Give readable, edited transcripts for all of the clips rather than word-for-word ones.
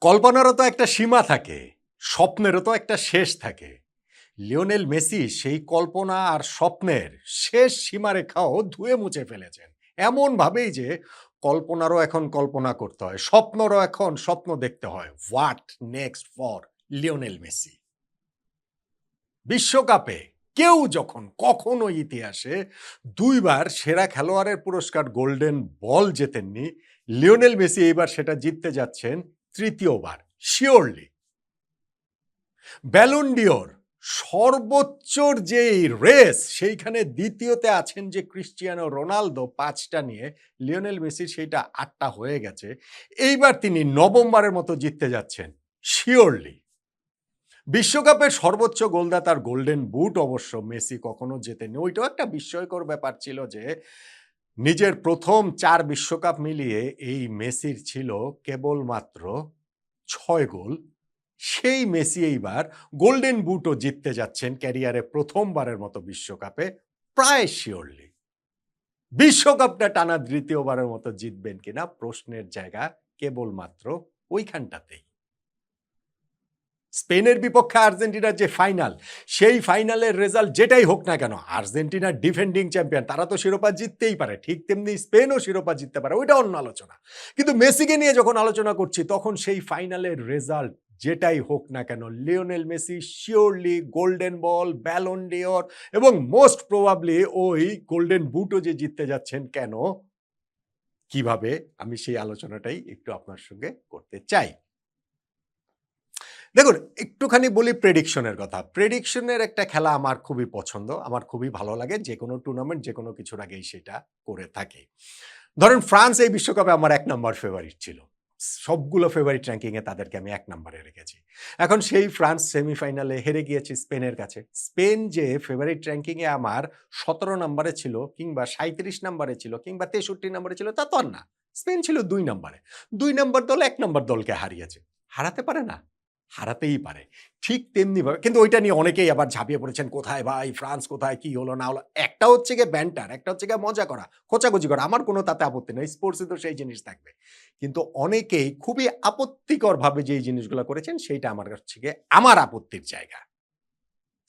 কল্পনারও তো একটা সীমা থাকে, স্বপ্নেরও তো একটা শেষ থাকে। লিওনেল মেসি সেই কল্পনা আর স্বপ্নের শেষ সীমারেখাও ধুয়ে মুছে ফেলেছেন। এমনভাবেই যে কল্পনারও এখন কল্পনা করতে হয়, স্বপ্নেরও এখন স্বপ্ন দেখতে হয়। What next for Lionel Messi? বিশ্বকাপে কেউ যখন কখনো ইতিহাসে দুইবার সেরা খেলোয়াড়ের পুরস্কার গোল্ডেন বল জেতেননি, লিওনেল মেসি এইবার সেটা জিততে যাচ্ছেন তৃতীয়বার শিওরলি। ব্যালন ডিওর সর্বোচ্চর যে রেস, সেইখানে দ্বিতীয়তে আছেন যে ক্রিস্টিয়ানো রোনালদো 5টা নিয়ে, লিওনেল মেসির সেইটা 8টা হয়ে গেছে। এইবার তিনি নবমবারের মতো জিততে যাচ্ছেন শিওরলি। বিশ্বকাপের সর্বোচ্চ গোলদাতার গোল্ডেন বুট অবশ্য মেসি কখনো জেতেনি। ওইটাও একটা বিস্ময়কর ব্যাপার ছিল যে নিজের প্রথম 4 বিশ্বকাপ মিলিয়ে এই মেসির ছিল কেবলমাত্র 6 গোল। সেই মেসি এইবার গোল্ডেন বুটও জিততে যাচ্ছেন ক্যারিয়ারে প্রথমবারের মতো বিশ্বকাপে, প্রায় শিওরলি। বিশ্বকাপটা টানা দ্বিতীয়বারের মতো জিতবেন কিনা প্রশ্নের জায়গা কেবলমাত্র ওইখানটাতেই। স্পেনের বিপক্ষে আর্জেন্টিনার যে ফাইনাল, সেই ফাইনালের রেজাল্ট যেটাই হোক না কেন, আর্জেন্টিনার ডিফেন্ডিং চ্যাম্পিয়ন, তারা তো শিরোপা জিততেই পারে, ঠিক তেমনি স্পেনও শিরোপা জিততে পারে, ওইটা অন্য আলোচনা। কিন্তু মেসিকে নিয়ে যখন আলোচনা করছি, তখন সেই ফাইনালের রেজাল্ট যেটাই হোক না কেন, Lionel Messi surely golden ball, Ballon d'Or এবং মোস্ট প্রবাবলি ওই গোল্ডেন বুটও যে জিততে যাচ্ছেন। কেন, কিভাবে, আমি সেই আলোচনাটাই একটু আপনার সঙ্গে করতে চাই। দেখুন, একটুখানি বলি প্রেডিকশনের কথা। প্রেডিকশনের একটা খেলা আমার খুবই পছন্দ, আমার খুবই ভালো লাগে। যে কোনো টুর্নামেন্ট যে কোনো কিছুর আগেই সেটা করে থাকি। ধরেন ফ্রান্স এই বিশ্বকাপে আমার 1 নম্বর ফেভারিট ছিল। সবগুলো ফেভারিট র্যাঙ্কিংয়ে তাদেরকে আমি 1 নম্বরে রেখেছি। এখন সেই ফ্রান্স সেমিফাইনালে হেরে গিয়েছে স্পেনের কাছে। স্পেন যে ফেভারিট র্যাঙ্কিংয়ে আমার 17 নম্বরে ছিল, কিংবা 37 নম্বরে ছিল, কিংবা 63 নম্বরে ছিল, তা তো আর না। স্পেন ছিল 2 নম্বরে। 2 নম্বর দল 1 নম্বর দলকে হারিয়েছে। হারাতে পারে না? হারাতেই পারে। ঠিক তেমনিভাবে কিন্তু ওইটা নিয়ে অনেকেই আবার ঝাঁপিয়ে পড়েছেন, কোথায় ভাই ফ্রান্স, কোথায় কি হলো না হলো। একটা হচ্ছে গিয়ে ব্যান্টার, একটা হচ্ছে গিয়ে মজা করা, খোঁচাখুচি করা। আমার কোনো তাতে আপত্তি নেই, স্পোর্টসে তো সেই জিনিস থাকবে। কিন্তু অনেকেই খুবই আপত্তিকরভাবে যেই জিনিসগুলো করেছেন, সেইটা আমার কাছে গিয়ে আমার আপত্তির জায়গা।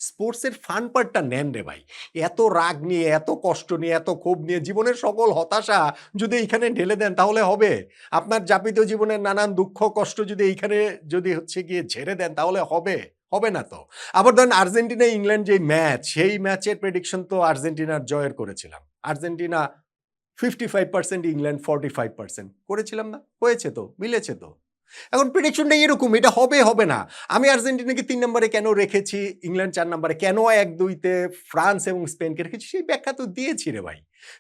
স্পোর্টসের ফান পার্টটা নেন রে ভাই। এত রাগ নিয়ে, এত কষ্ট নিয়ে, এত ক্ষোভ নিয়ে জীবনের সকল হতাশা যদি এইখানে ঢেলে দেন, তাহলে হবে? আপনার যাপিত জীবনের নানান দুঃখ কষ্ট যদি এইখানে যদি হচ্ছে গিয়ে ঝেড়ে দেন, তাহলে হবে? হবে না তো। আবার ধরেন আর্জেন্টিনা ইংল্যান্ড যেই ম্যাচ, সেই ম্যাচের প্রেডিকশন তো আর্জেন্টিনার জয়ের করেছিলাম। আর্জেন্টিনা 55%, ইংল্যান্ড 45% করেছিলাম না? হয়েছে তো, মিলেছে তো। এখন প্রেডিকশনটা এরকম, এটা হবে, হবে না। আমি আর্জেন্টিনাকে 3 নম্বরে কেন রেখেছি, ইংল্যান্ড 4 নম্বরে, কেন 1-2-তে ফ্রান্স এবং স্পেনকে রেখেছি, সেই ব্যাখ্যা তো দিয়েছি রে ভাই।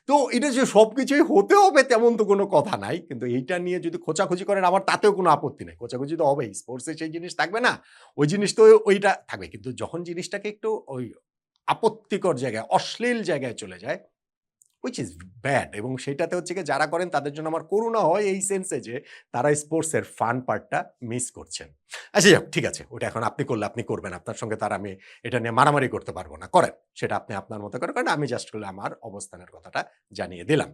তো এটা যে সবকিছুই হতে হবে তেমন তো কোনো কথা নাই। কিন্তু এইটা নিয়ে যদি খোঁচাখুচি করেন, আমার তাতেও কোনো আপত্তি নাই। খোঁচাখুচি তো হবেই। স্পোর্টসে সেই জিনিস থাকবে না? ওই জিনিস তো ওইটা থাকবে। কিন্তু যখন জিনিসটাকে একটু ওই আপত্তিকর জায়গায়, অশ্লীল জায়গায় চলে যায়, which is bad, এবং সেটাতে হচ্ছে গিয়ে যারা করেন তাদের জন্য আমার করুণা হয় এই সেন্সে যে তারা স্পোর্টসের ফান পার্টটা মিস করছেন। আচ্ছা যাক, ঠিক আছে, ওটা এখন আপনি করলে আপনি করবেন। আপনার সঙ্গে তার আমি এটা নিয়ে মারামারি করতে পারবো না। করেন। সেটা আপনি আপনার মতো করে করেন। আমি জাস্ট করলে আমার অবস্থানের কথাটা জানিয়ে দিলাম।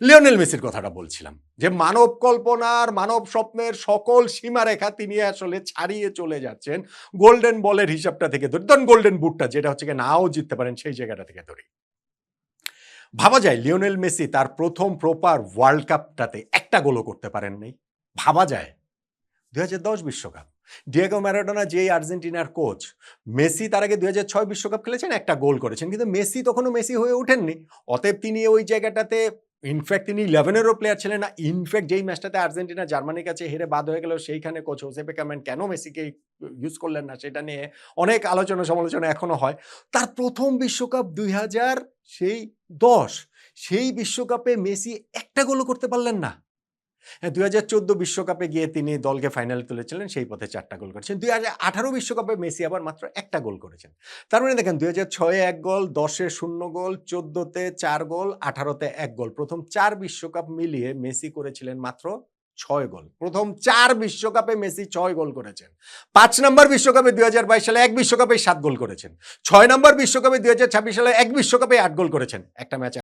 লিওনেল মেসির কথাটা বলছিলাম যে মানব কল্পনার, মানব স্বপ্নের সকল সীমারেখা তিনি আসলে ছাড়িয়ে চলে যাচ্ছেন। গোল্ডেন বলের হিসাবটা থেকে ধরুন, গোল্ডেন বুটটা যেটা হচ্ছে গিয়ে নাও জিততে পারেন, সেই জায়গাটা থেকে ধরি। ভাবা যায় লিওনেল মেসি তার প্রথম প্রপার ওয়ার্ল্ড কাপটাতে একটা গোলও করতে পারেন নাই? ভাবা যায়? 2010 বিশ্বকাপ, ডিয়েগো ম্যারাডোনা যেই আর্জেন্টিনার কোচ, মেসি তার আগে 2006 বিশ্বকাপ খেলেছেন, একটা গোল করেছেন, কিন্তু মেসি তখনও মেসি হয়ে ওঠেননি। অতএব তিনি ওই জায়গাটাতে, ইনফ্যাক্ট তিনি 11-এরও প্লেয়ার ছিলেন না। ইনফ্যাক্ট যেই ম্যাচটাতে আর্জেন্টিনা জার্মানির কাছে হেরে বাদ হয়ে গেল, সেইখানে কোচ হোসে পেকারম্যান কেন মেসিকে ইউজ করলেন না, সেটা নিয়ে অনেক আলোচনা সমালোচনা এখনো হয়। তার প্রথম বিশ্বকাপ 2010, সেই বিশ্বকাপে মেসি একটা গোলও করতে পারলেন না। হ্যাঁ, 2014 বিশ্বকাপে গিয়ে তিনি দলকে ফাইনালে তুলেছিলেন, সেই পথে 4টা গোল করেছেন। 2018 বিশ্বকাপে মেসি আবার মাত্র একটা গোল করেছেন। তার মানে দেখেন, 2006-এ 1 গোল, 10-এ 0 গোল, 14-তে 4 গোল, 18-তে 1 গোল। প্রথম 4 বিশ্বকাপ মিলিয়ে মেসি করেছিলেন মাত্র 6 গোল। প্রথম 4 বিশ্বকাপে মেসি 6 গোল করেছেন। 5 নম্বর বিশ্বকাপে 2022 সালে 1 বিশ্বকাপে 7 গোল করেছেন। 6 নম্বর বিশ্বকাপে 2026 সালে 1 বিশ্বকাপে 8 গোল করেছেন। একটা ম্যাচে